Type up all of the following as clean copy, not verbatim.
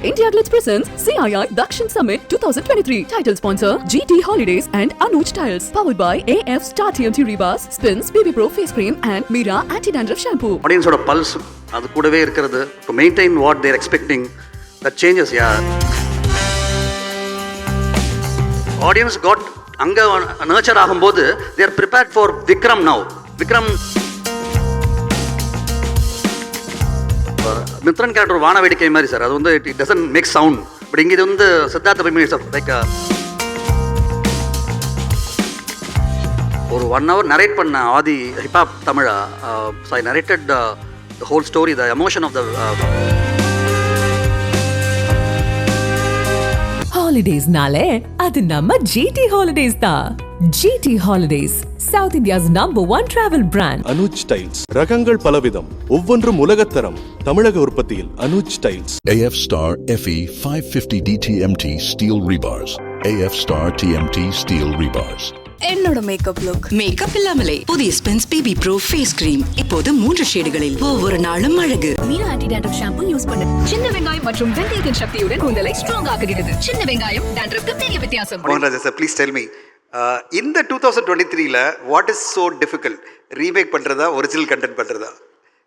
IndiaGlitz presents CII Dakshin Summit 2023. Title sponsor GT Holidays and ANUJ Tiles. Powered by AF Star TMT REBARS, Spins, BB Pro Face Cream and Mira Anti-Dandruff Shampoo. Audience oda pulse adu kudave irukkiradhu to maintain what they are expecting. That changes, yeah. Audience got anga nurture agumbodhu they are prepared for Vikram now. Vikram Mithran character வான வேடிக்கை மாதிரி sir. அது வந்து it doesn't make sound. But இங்கே இது வந்து Siddhartha Abhimanyu sir like ஒரு 1 hour narrate பண்ண Aadhi Hiphop Tamizha. So I narrated the whole story, the emotion of the Holidays nale adu namma GT Holidays da. GT Holidays, South India's #1 travel brand. ANUJ Tiles, ரகங்கள் பலவிதம், ஒவ்வொன்றும் உலகத்தரம். தமிழக உற்பத்தியில் ANUJ Tiles. AF Star FE 550 DTMT Steel Rebars. AF Star TMT Steel Rebars. என்னோட makeup look makeup இல்லாமலே புதிய spends baby bro face cream இப்போது 3 ஷேடுகளில் ஒவ்வொரு நாளும் அழகு. Meera anti dandruff shampoo use பண்ணு. சின்ன வெங்காயம் மற்றும் வெந்தயத்தின் சக்தியுடன் கூந்தலை ஸ்ட்ராங் ஆக்குகிறது. சின்ன வெங்காயம் டாண்ட்ரஃப்க்கு பெரிய வித்தியாசம். Mohan sir, please tell me, இந்த 2023ல what is so difficult? Remake பண்றதா, ஒரிஜினல் கண்டென்ட் பண்றதா?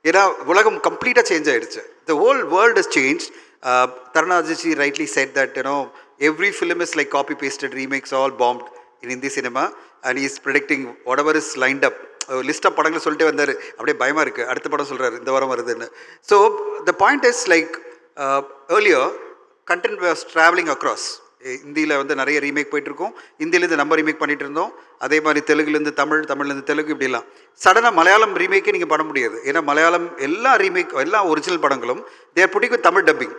ஏன்னா உலகம் கம்ப்ளீட்டாக சேஞ்ச் ஆயிடுச்சு. The whole world has changed. Taranaji rightly said that, you know, every film is like copy pasted remakes, all bombed in Hindi cinema, and he is predicting whatever is lined up. List of படங்களை சொல்லிட்டு வந்தார். அப்படியே பயமாக இருக்குது, அடுத்த படம் சொல்கிறாரு இந்த வாரம் வருதுன்னு. So the point is like earlier content was travelling across. ஹிந்தியில் வந்து நிறைய ரீமேக் போயிட்டுருக்கோம். ஹிந்திலேருந்து நம்ம ரீமேக் பண்ணிகிட்டு இருந்தோம். அதே மாதிரி தெலுங்குலேருந்து தமிழ், தமிழ்லேருந்து தெலுங்கு, இப்படிலாம். சடனாக மலையாளம் ரீமேக்கே நீங்கள் பண்ண முடியாது. ஏன்னா மலையாளம் எல்லா ரீமேக், எல்லா ஒரிஜினல் படங்களும் தேர் புட்டிக்கு தமிழ் டப்பிங்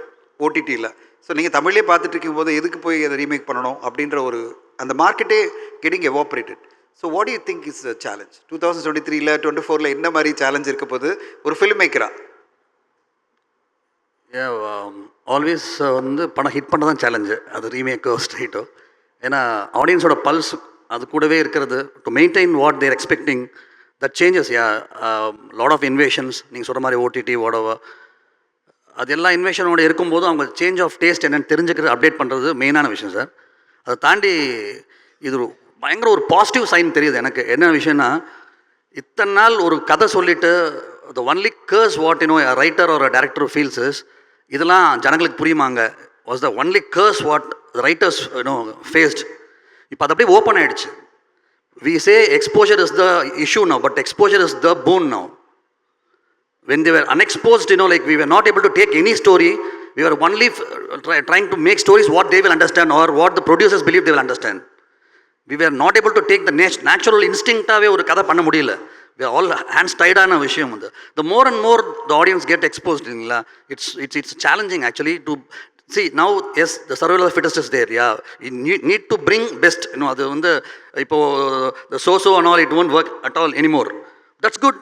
ஓடிடியில். ஸோ நீங்கள் தமிழ்லேயே பார்த்துட்டு இருக்கும்போது எதுக்கு போய் அதை ரீமேக் பண்ணணும் அப்படின்ற ஒரு அந்த மார்க்கெட்டே getting evaporated. So what you think is challenge 2023ல் 24ல் என்ன மாதிரி சேலஞ்ச் இருக்க போது ஒரு ஃபிலிம் மேக்கரா? ஆல்வேஸ் வந்து படம் ஹிட் பண்ண தான் சேலஞ்சு, அது ரீமேக்கோ ஸ்ட்ரைட்டோ. ஏன்னா ஆடியன்ஸோட பல்ஸ் அது கூடவே இருக்கிறது. To maintain what they're expecting, that changes. Lot of innovations, நீங்கள் சொல்கிற மாதிரி ஓடிடி ஓடவா, அது எல்லா இன்வேஷனோட இருக்கும்போது அவங்க சேஞ்ச் ஆஃப் டேஸ்ட் என்னென்னு தெரிஞ்சுக்கிறது, அப்டேட் பண்ணுறது மெயினான விஷயம் சார். அதை தாண்டி இது பயங்கர ஒரு பாசிட்டிவ் சைன் தெரியுது எனக்கு. என்ன விஷயம்னா, இத்தனை நாள் ஒரு கதை சொல்லிவிட்டு the only curse what you know writer ஒரு டேரக்டர் ஃபீல்ஸ் இஸ், இதெல்லாம் ஜனங்களுக்கு புரியுமாங்க, was the only curse what writers you know faced. இப்போ அது அப்படியே ஓப்பன் ஆகிடுச்சு. We say exposure is the issue now, but exposure is the phone now. When they were unexposed, you know, like we were not able to take any story, we were only trying to make stories what they will understand or what the producers believe they will understand. We were not able to take the natural instinct-ஆவே ஒரு கதை பண்ண முடியல. We are all hands tied ஆன விஷயம் வந்து. The more and more the audience get exposed, it's challenging actually to see. Now yes, the survival of the fittest is there. Yeah, you need to bring best, you know. அது வந்து இப்போ the so and all, it won't work at all anymore. That's good.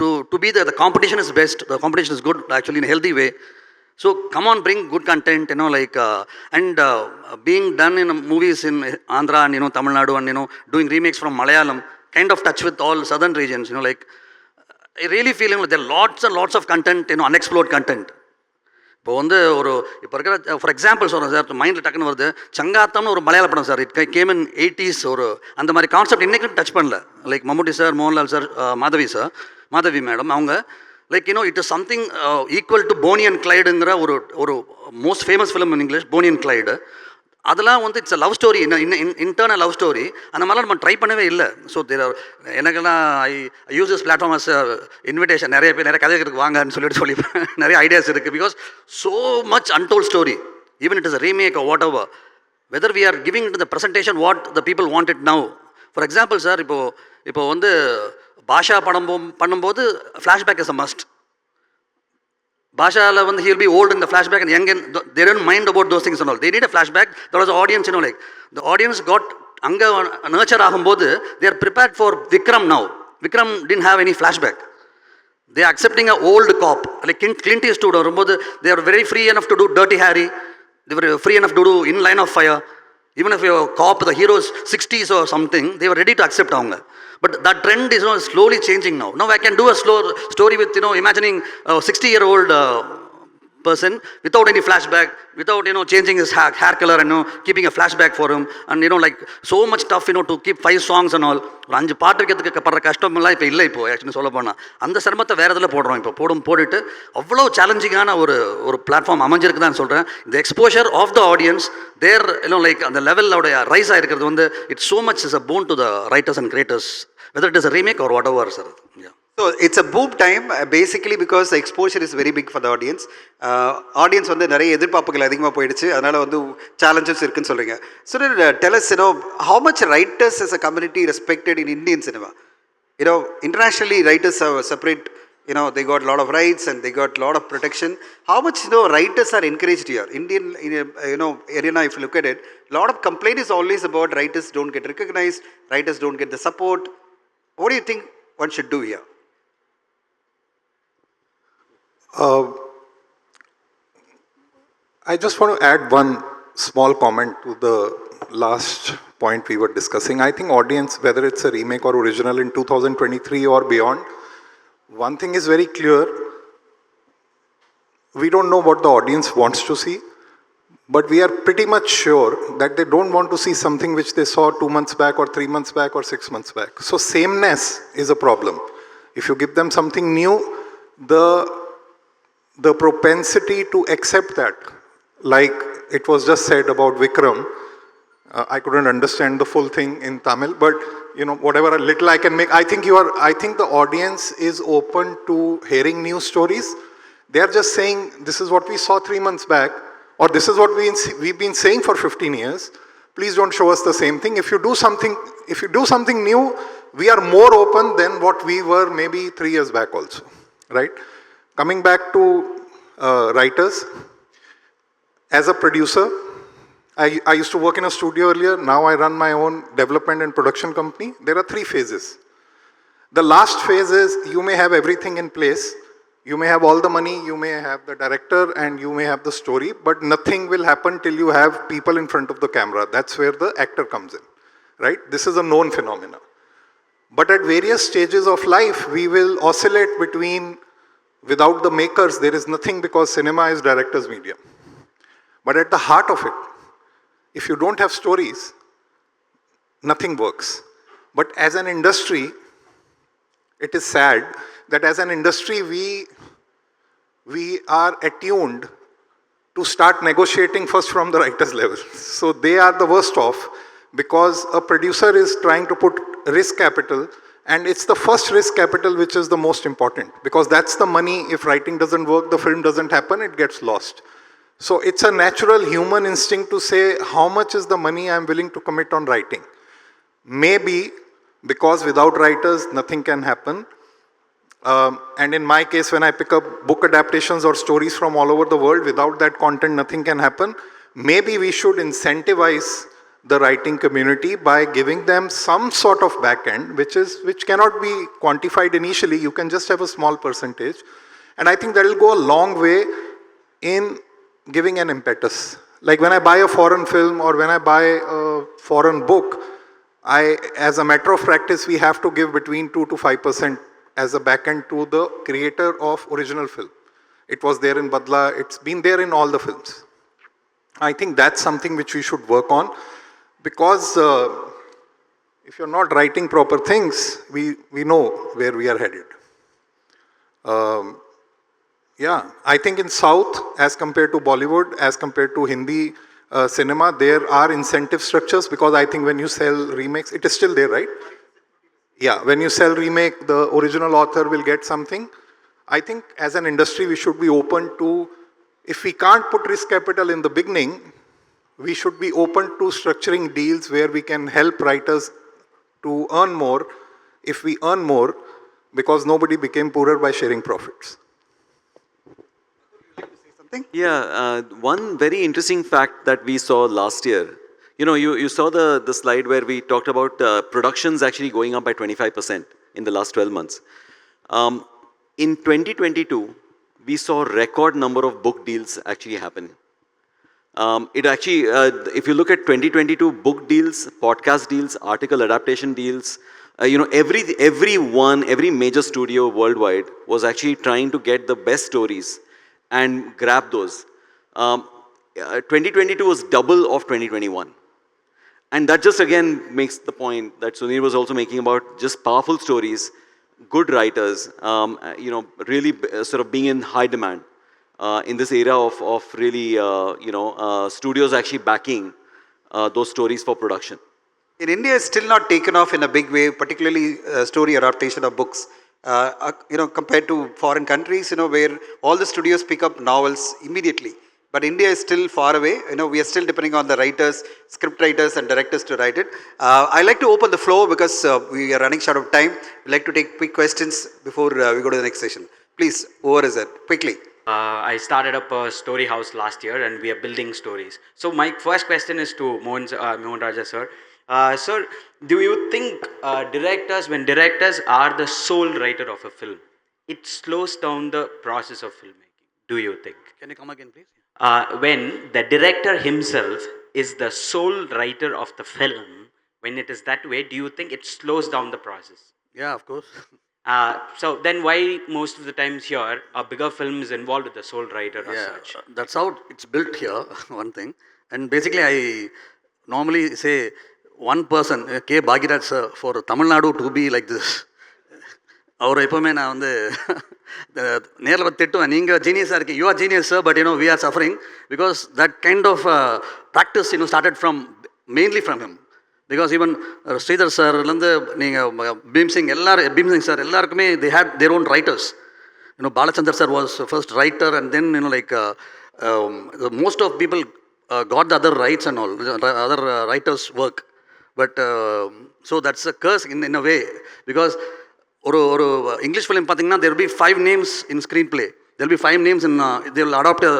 To be the competition is best. The competition is good actually in a healthy way. So come on, bring good content, you know, like and being done in movies in Andhra and, you know, Tamil Nadu, and, you know, doing remakes from Malayalam, kind of touch with all southern regions, you know, like I really feel, you know, there are lots and lots of content, you know, unexplored content. இப்போ வந்து ஒரு இப்போ இருக்கிற for example சொல்கிறேன் sir, மைண்டில் டக்குன்னு வருது, சங்காத்தம்னு ஒரு மலையாள படம் sir. It came in 80s. ஒரு அந்த மாதிரி கான்செப்ட் இன்றைக்கும் டச் பண்ணல. Like Mammootty sir, Mohanlal sir, Madhavi madam, அவங்க like you know it is something equal to Bonnie and கிளைடுங்கிற ஒரு most famous film in English, Bonnie and Clyde. அதெல்லாம் வந்து it's a love story, internal love story. அந்த மாதிரிலாம் நம்ம ட்ரை பண்ணவே இல்லை. ஸோ எனக்கெல்லாம் I use this platform as invitation. நிறைய பேர் நிறைய கதைகளுக்கு வாங்கன்னு சொல்லியிருப்பேன். நிறைய ஐடியாஸ் இருக்குது. Because so much untold story, even it is a remake whatever, whether we are giving to the presentation what the people want it now. For example sir, இப்போ வந்து பாஷா படம் பண்ணும்போது ஃப்ளாஷ்பேக் இஸ் அ மஸ்ட். பாஷாவில் வந்து he will be old in the flashback and young, and they don't mind about those things and all. They need a flashback. There was an audience, you know, like the audience got அங்கே nurture ஆகும்போது they are prepared for Vikram now. Vikram didn't have any flashback. They are accepting an old cop. Like Clint Eastwood வரும்போது they are very free enough to do Dirty Harry. They were free enough to do In Line of Fire. Even if you're a cop, the hero is 60s or something, they were ready to accept avanga. But that trend is, you know, slowly changing now. Now I can do a slow story with, you know, imagining a 60-year-old person without any flashback, without, changing his hair color and, keeping a flashback for him. And, like, so much tough, to keep 5 songs and all. ஒரு 5 பாட்டு வைக்கிறதுக்கு படுற கஷ்டமெல்லாம் இப்போ இல்லை. இப்போ actually சொல்ல போனால் அந்த சிரமத்தை வேறு இதில் போடுறோம். இப்போ போட்டுட்டு அவ்வளோ சேலஞ்சிங்கான ஒரு பிளாட்ஃபார்ம் அமைஞ்சிருக்குதான்னு சொல்கிறேன். இந்த exposure of the audience there like அந்த லெவலோடைய ரைஸ் ஆகிருக்கிறது வந்து it's so much is a boon to the writers and creators, whether it is a remake or whatever sir. So it's a boom time basically because the exposure is very big for the audience. Audience வந்து நிறைய எதிர்பார்ப்புகள் அதிகமாக போயிடுச்சு, அதனால் வந்து challenges இருக்குன்னு சொல்கிறீங்க. So tell us, how much writers as a community respected in Indian cinema? Internationally writers are separate, they got a lot of rights and they got a lot of protection. How much, writers are encouraged here? Indian, arena, if you look at it, a lot of complaint is always about writers don't get recognized, writers don't get the support. What do you think one should do here? I just want to add one small comment to the last point we were discussing. I think audience, whether it's a remake or original in 2023 or beyond, one thing is very clear. We don't know what the audience wants to see, but we are pretty much sure that they don't want to see something which they saw 2 months back or 3 months back or 6 months back. So sameness is a problem. If you give them something new, the propensity to accept that, like it was just said about Vikram, I couldn't understand the full thing in Tamil, but whatever a little I can make, I think the audience is open to hearing new stories. They are just saying, this is what we saw 3 months back, or this is what we've been saying for 15 years. Please don't show us the same thing. If you do something new, we are more open than what we were maybe 3 years back also, right? Coming back to writers, as a producer, I used to work in a studio earlier. Now I run my own development and production company. There are 3 phases. The last phase is you may have everything in place. You may have all the money, you may have the director, and you may have the story, but nothing will happen till you have people in front of the camera. That's where the actor comes in, right? This is a known phenomenon. But at various stages of life, we will oscillate between, without the makers, there is nothing, because cinema is director's medium. But at the heart of it, if you don't have stories, nothing works. But as an industry, it is sad that as an industry, we are attuned to start negotiating first from the writer's level. So they are the worst off, because a producer is trying to put risk capital, and it's the first risk capital which is the most important, because that's the money. If writing doesn't work, the film doesn't happen, it gets lost. So it's a natural human instinct to say, how much is the money I'm willing to commit on writing? Maybe because without writers, nothing can happen. And in my case, when I pick up book adaptations or stories from all over the world, without that content, nothing can happen. Maybe we should incentivize the writing community by giving them some sort of back-end, which cannot be quantified initially. You can just have a small percentage. And I think that will go a long way in giving an impetus. Like when I buy a foreign film or when I buy a foreign book, as a matter of practice, we have to give between 2 to 5% as a back-end to the creator of original film. It was there in Badla, it's been there in all the films. I think that's something which we should work on, because if you're not writing proper things, we know where we are headed. I think in South, as compared to Bollywood, as compared to Hindi cinema, there are incentive structures, because I think when you sell remakes, it is still there, right? Yeah, when you sell remake, the original author will get something. I think as an industry, we should be open to, if we can't put risk capital in the beginning, we should be open to structuring deals where we can help writers to earn more if we earn more, because nobody became poorer by sharing profits. Yeah, one very interesting fact that we saw last year, you saw the slide where we talked about productions actually going up by 25% in the last 12 months. In 2022, we saw a record number of book deals actually happen. If you look at 2022 book deals, podcast deals, article adaptation deals, every major studio worldwide was actually trying to get the best stories and grab those. 2022 was double of 2021. And that just again makes the point that Sunil was also making about just powerful stories, good writers, really sort of being in high demand in this era of really, studios actually backing those stories for production. In India, it's still not taken off in a big way, particularly story adaptation of books. Compared to foreign countries, where all the studios pick up novels immediately. But India is still far away. We are still depending on the writers, script writers and directors to write it. I like to open the floor because we are running short of time. We'd like to take quick questions before we go to the next session. Please, over is it? Quickly. I started up a story house last year and we are building stories. So my first question is to Mohan Raja sir. Sir, do you think when directors are the sole writer of a film, it slows down the process of filmmaking? Do you think? Can you come again, please? When the director himself is the sole writer of the film, when it is that way, do you think it slows down the process? Yeah, of course. So then why most of the times here a bigger film is involved with the sole writer or such? That's how it's built here, one thing. And basically I normally say one person, K. Bhagiraj sir, for Tamil Nadu to be like this. அவர் எப்போவுமே நான் வந்து நேரில் வந்து திட்டுவேன், நீங்கள் ஜீனியஸாக இருக்கீங்க, you are genius sir, but we are suffering because that kind of practice started from mainly from him. Because even Sridhar சார்லேருந்து நீங்கள் பீம்சிங் சார் எல்லாருக்குமே they had their own writers. Balachandar sir was first writer and then most of people got the other rights and all, other writers' work. But so that's a curse in a way because ஒரு English film பார்த்தீங்கன்னா there will be 5 names in screenplay. There will be 5 names in they will adopt a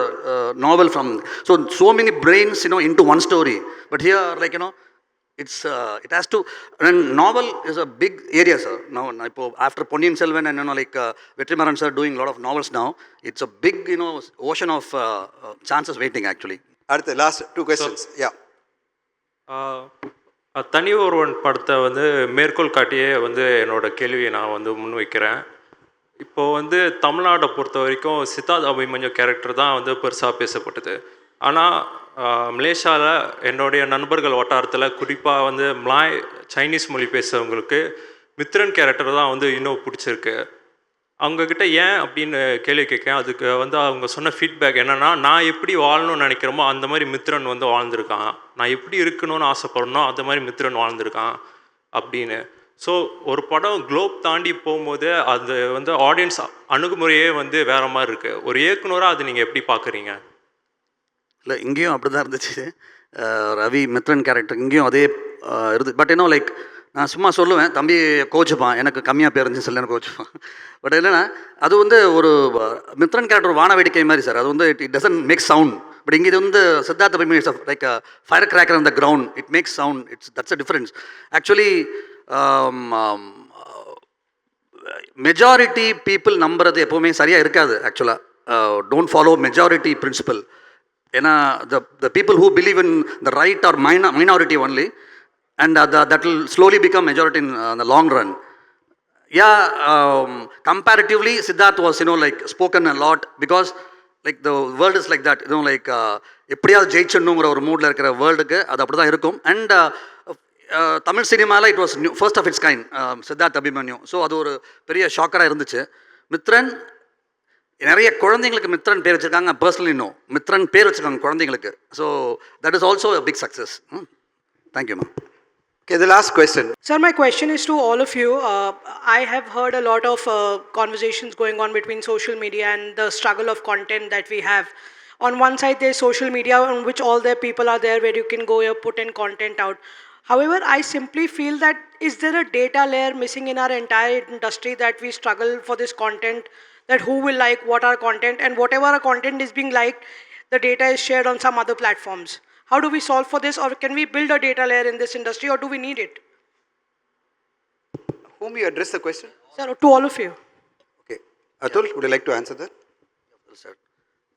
novel from. So many brains into one story. But here it has to, and novel is a big area, sir. Now after Ponniyin Selvan and Vetrimaran sir doing a lot of novels now, it's a big ocean of chances waiting actually. அடுத்து last 2 questions. Yeah. தனி ஒருவன் படத்தை மேற்கோள் காட்டியே என்னோட கேள்வியை நான் முன்வைக்கிறேன். இப்போது தமிழ்நாட்டை பொறுத்த வரைக்கும் சித்தார்த் அபிமன்யு கேரக்டர் தான் பெருசாக பேசப்பட்டது. ஆனால் மலேசியாவில் என்னுடைய நண்பர்கள் வட்டாரத்தில் குறிப்பாக மலாய் சைனீஸ் மொழி பேசுகிறவங்களுக்கு மித்ரன் கேரக்டர் தான் இன்னும் பிடிச்சிருக்கு. அவங்கக்கிட்ட ஏன் அப்படின்னு கேள்வி கேட்கேன். அதுக்கு அவங்க சொன்ன ஃபீட்பேக் என்னென்னா, நான் எப்படி வாழணும்னு நினைக்கிறோமோ அந்த மாதிரி மித்ரன் வாழ்ந்திருக்கான், நான் எப்படி இருக்கணும்னு ஆசைப்படணும் அந்த மாதிரி மித்ரன் வாழ்ந்திருக்கான் அப்படின்னு. ஸோ ஒரு படம் குளோப் தாண்டி போகும்போது அது ஆடியன்ஸ் அணுகுமுறையே வேறு மாதிரி இருக்குது. ஒரு இயக்குனராக அது நீங்கள் எப்படி பார்க்குறீங்க? இல்லை, இங்கேயும் அப்படி தான் இருந்துச்சு. ரவி மித்ரன் கேரக்டர் இங்கேயும் அதே இருந்துச்சு. பட் நான் சும்மா சொல்லுவேன், தம்பி கோச்சுப்பான், எனக்கு கம்மியாக பேருந்து சொல்லு கோச்சுப்பான். பட் என்னென்னா அது ஒரு மித்ரன் கேரக்டர் ஒரு வான வேடிக்கை மாதிரி சார். அது it doesn't make sound. But இங்கே இது Siddharth Abhimanyu it's like fire cracker on the ground. It makes sound. That's a difference actually. Majority people நம்புறது எப்போவுமே சரியாக இருக்காது ஆக்சுவலாக. Don't follow majority principle. ஏன்னா the people who believe in the right or minority only, and that will slowly become majority in the long run. Comparatively Siddharth was spoken a lot because the world is like that, எப்படியாவது ஜெயிச்சணுங்கிற ஒரு மூடில் இருக்கிற வேர்ல்டுக்கு அது அப்படி தான் இருக்கும். And Tamil சினிமாவில் it was first of its kind, Siddharth Abhimanyu. So அது ஒரு பெரிய ஷாக்கராக இருந்துச்சு. மித்ரன் நிறைய குழந்தைங்களுக்கு மித்ரன் பேர் வச்சுருக்காங்க. பர்சனலி மித்ரன் பேர் வச்சுருக்காங்க குழந்தைங்களுக்கு. So that is also a big success. Thank you, ma'am. Okay, the last question. Sir, my question is to all of you. I have heard a lot of conversations going on between social media and the struggle of content that we have. On one side, there's social media on which all their people are there where you can go here, put in content out. However, I simply feel that is there a data layer missing in our entire industry that we struggle for this content, that who will like what our content, and whatever our content is being liked, the data is shared on some other platforms. How do we solve for this, or can we build a data layer in this industry, or do we need it? Whom you address the question? Sir, to all of you. Okay. Atul, would you like to answer that? Sir.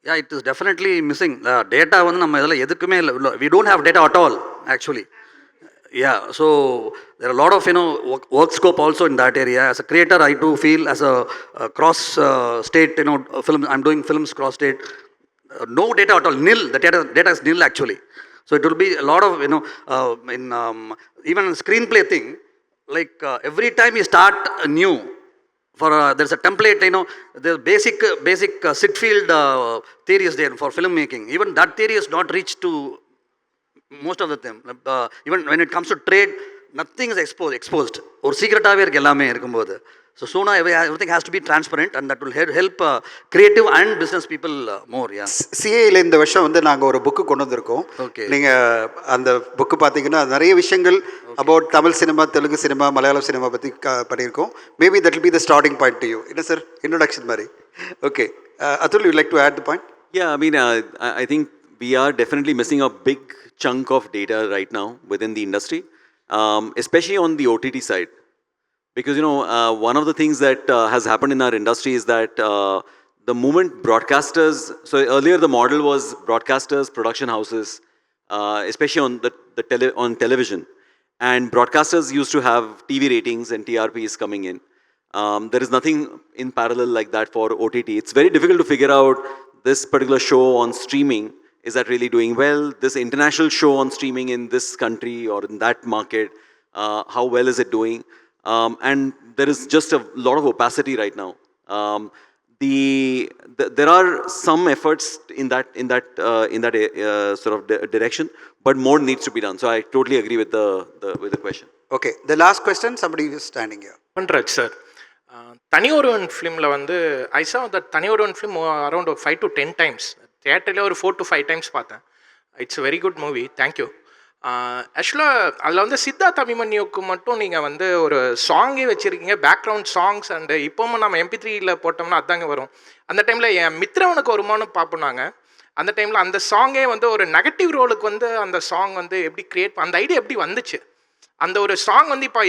Yeah, it is definitely missing. Data நம்ம இதெல்லாம் எதுக்குமே இல்லை. We don't have data at all actually. Yeah, so there are a lot of work scope also in that area. As a creator, I do feel as a cross state film. I'm doing films cross state. No data at all, nil. The data is nil actually. So it will be a lot of in even screenplay thing. Like every time you start new, for there's a template. The basic Sitfield theory is there for filmmaking. Even that theory is not reached to most of the time. Even when it comes to trade, nothing is exposed. Or secret-ஆவே இருக்கு எல்லாமே இருக்கும்போது. So soon everything has to be transparent, and that will help creative and business people more. Yeah. சிஏல இந்த வருஷம் வந்து நாங்கள் ஒரு book கொண்டு வந்திருக்கோம். நீங்கள் அந்த புக்கு பார்த்தீங்கன்னா நிறைய விஷயங்கள் about Tamil cinema, Telugu cinema, Malayalam cinema பற்றி பண்ணியிருக்கோம். Maybe that will be the starting point to you. என்ன சார் இன்ட்ரோடக்ஷன் மாதிரி? ஓகே, அதுல் you like to add the point? Yeah, I mean, I think we are definitely missing a big chunk of data right now within the industry, especially on the OTT side. Because, one of the things that has happened in our industry is that the moment broadcasters, so earlier the model was broadcasters, production houses, especially on television. And broadcasters used to have TV ratings and TRPs coming in. There is nothing in parallel like that for OTT. It's very difficult to figure out this particular show on streaming. Is that really doing well? This international show on streaming in this country or in that market, how well is it doing? And there is just a lot of opacity right now. There are some efforts in that sort of direction, but more needs to be done. So I totally agree with the question. Okay, the last question, somebody is standing here. Raj sir, Tani Oruvan film la vandu I saw that Tani Oruvan film around 5 to 10 times. Theatre ஒரு 4 to 5 times பார்த்தேன். It's very good movie, thank you. ஆக்சுவலாக அதில் வந்து சித்தார்த் அபிமன்யுக்கு மட்டும் நீங்கள் வந்து ஒரு சாங்கே வச்சுருக்கீங்க, பேக்ரவுண்ட் சாங்ஸ். அண்டு இப்போவும் நம்ம MP3யில் போட்டோம்னா அதாங்க வரும். அந்த டைமில் என் மித்ரவனுக்கு வருமானம் பார்ப்போனாங்க. அந்த டைமில் அந்த சாங்கே வந்து ஒரு நெகட்டிவ் ரோலுக்கு வந்து அந்த சாங் வந்து எப்படி கிரியேட், அந்த ஐடியா எப்படி வந்துச்சு? அந்த ஒரு சாங் வந்து இப்போ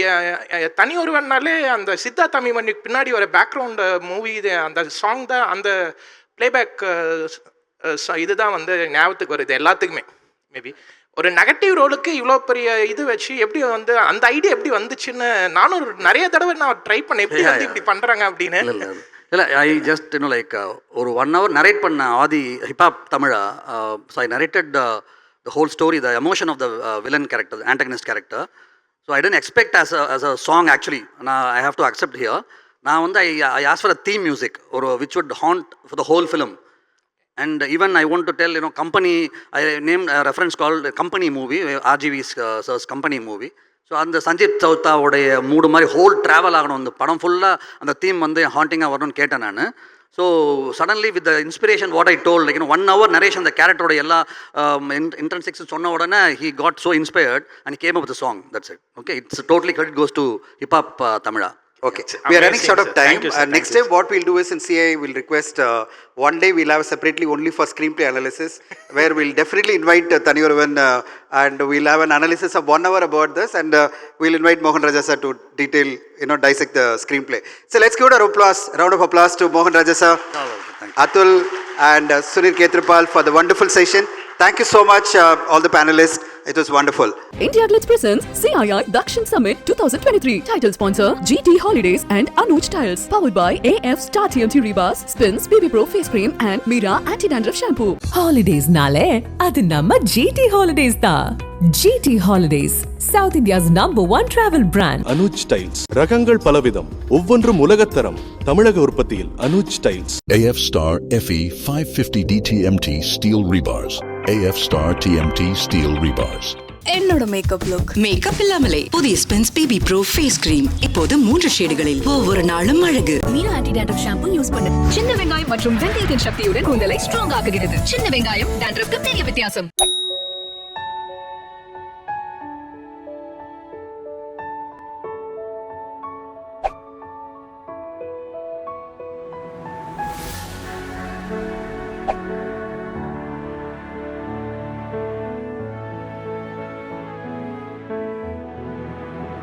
தனி ஒருவனாலே அந்த சித்தார்த் அபிமன்யுக்கு பின்னாடி ஒரு பேக்ரவுண்ட் மூவி, அந்த சாங் தான், அந்த பிளேபேக் இதுதான் வந்து ஞாபகத்துக்கு வருது எல்லாத்துக்குமே. மேபி ஒரு நெகட்டிவ் ரோலுக்கு இவ்வளோ பெரிய இது வச்சு எப்படி வந்து அந்த ஐடியா எப்படி வந்துச்சுன்னு நானும் நிறைய தடவை நான் ட்ரை பண்ணேன், எப்படி வந்து இப்படி பண்ணுறாங்க அப்படின்னு. இல்லை, ஐ ஜஸ்ட் லைக் ஒரு 1 hour நரேட் பண்ண Aadhi Hiphop Tamizha. So I narrated the whole story, the emotion of the villain character, antagonist character. So I tend expect as a song actually. நான் I have to accept here. நான் வந்து I ask for a theme music, ஒரு which would haunt for the whole film. And even I want to tell, company, I named a reference called Company movie, RGV's Company movie. So அந்த சஞ்சீத் சௌத்தாவுடைய மூடு மாதிரி whole travel ஆகணும் அந்த படம் ஃபுல்லாக. அந்த theme வந்து ஹாண்டிங்காக வரணும்னு கேட்டேன் நான். So suddenly with the inspiration what I told, like 1 hour narration அந்த கேரக்டரோட எல்லா இன்ட்ரன்சிக்ஸ் சொன்ன உடனே he got so inspired and he came up with a song. That's it. Okay, it's totally credit goes to hip hop Tamila. Okay, we are running short of time. Next time what we'll do is in CII we'll request one day we'll have separately only for screenplay analysis where we'll definitely invite Tani Oruvan and we'll have an analysis of 1 hour about this, and we'll invite Mohan Raja sir to detail, dissect the screenplay. So let's give a round of applause to Mohan Raja sir, Atul and Sunil Ketrapal for the wonderful session. Thank you so much all the panelists. It was wonderful. IndiaGlitz presents CII Dakshin Summit 2023. Title sponsor GT Holidays and ANUJ Tiles. Powered by AF Star TMT REBARS, Spins BB Pro Face Cream and Mira Anti-Dandruff Shampoo. Holidays nale adu namma GT Holidays da. GT Holidays, South India's #1 travel brand. Anuj tiles ரகங்கள் பலவிதம், ஒவ்வொன்றும் உலகத்தரம். தமிழக உற்பத்தியில் Anuj tiles. AF Star FE 550 DTMT Steel Rebars. AF Star TMT Steel Rebars. என்னோட makeup இல்லாமலே புதிய spends baby bro face cream இப்போது 3 ஷேடுகளில். ஒவ்வொரு நாளும் அழகு. Meera anti dandruff shampoo use பண்ணு. சின்ன வெங்காயம் மற்றும் வெந்தயத்தின் சக்தியுடன் கூந்தலை ஸ்ட்ராங் ஆக்குகிறது. சின்ன வெங்காயம் டேண்ட்ரஃப்க்கு பெரிய வித்தியாசம்.